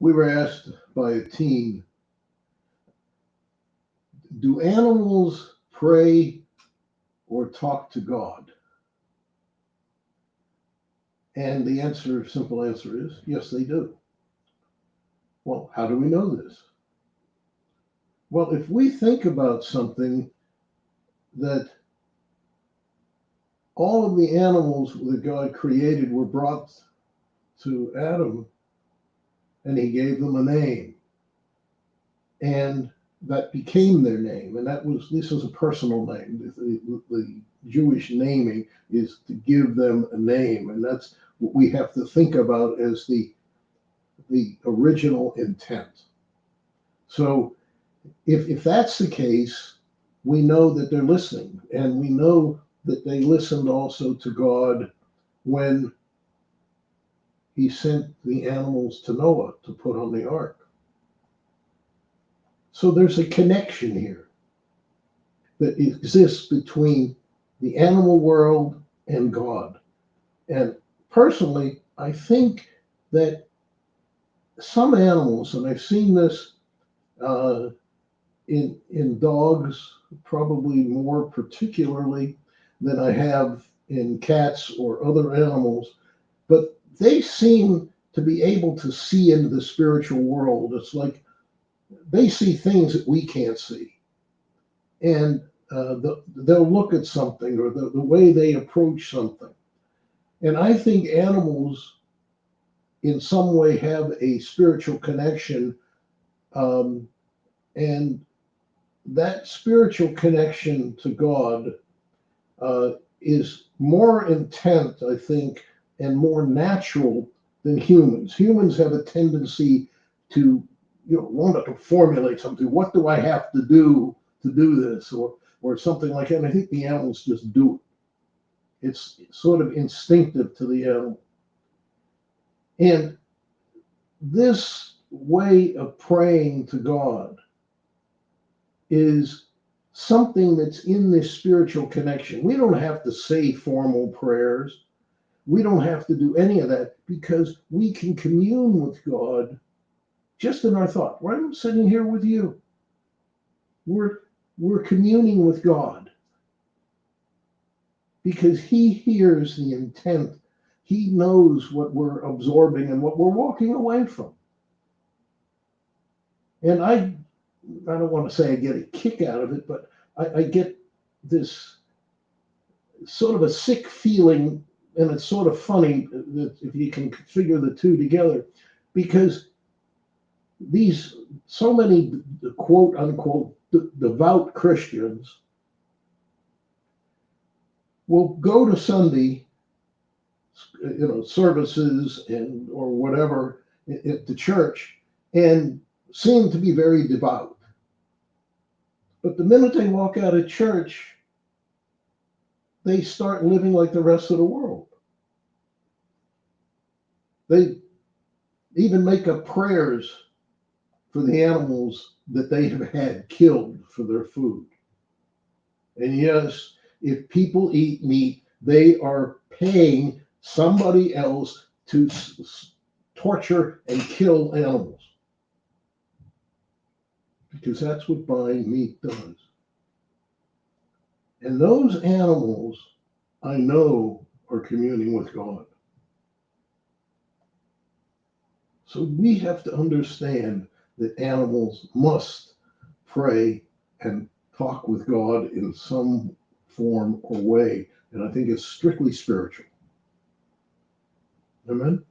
We were asked by a teen, do animals pray or talk to God? And the simple answer is, yes, they do. Well, how do we know this? Well, if we think about something that all of the animals that God created were brought to Adam, and he gave them a name, and that became their name, and this was a personal name. The Jewish naming is to give them a name, and that's what we have to think about as the original intent. So if that's the case, we know that they're listening, and we know that they listened also to God when he sent the animals to Noah to put on the ark. So there's a connection here that exists between the animal world and God. And personally, I think that some animals, and I've seen this in dogs probably more particularly than I have in cats or other animals, but they seem to be able to see into the spiritual world. It's like they see things that we can't see. And they'll look at something, or the way they approach something. And I think animals in some way have a spiritual connection, and that spiritual connection to God is more intent, I think, and more natural than humans. Humans have a tendency to, want to formulate something. What do I have to do this, or something like that? And I think the animals just do it. It's sort of instinctive to the animal. And this way of praying to God is something that's in this spiritual connection. We don't have to say formal prayers. We don't have to do any of that, because we can commune with God just in our thought. I'm sitting here with you. We're communing with God because he hears the intent. He knows what we're absorbing and what we're walking away from. And I don't want to say I get a kick out of it, but I get this sort of a sick feeling, and it's sort of funny that if you can figure the two together, because so many quote unquote devout Christians will go to Sunday, services or whatever at the church, and seem to be very devout. But the minute they walk out of church, they start living like the rest of the world. They even make up prayers for the animals that they have had killed for their food. And yes, if people eat meat, they are paying somebody else to torture and kill animals, because that's what buying meat does. And those animals, I know, are communing with God. So we have to understand that animals must pray and talk with God in some form or way. And I think it's strictly spiritual. Amen?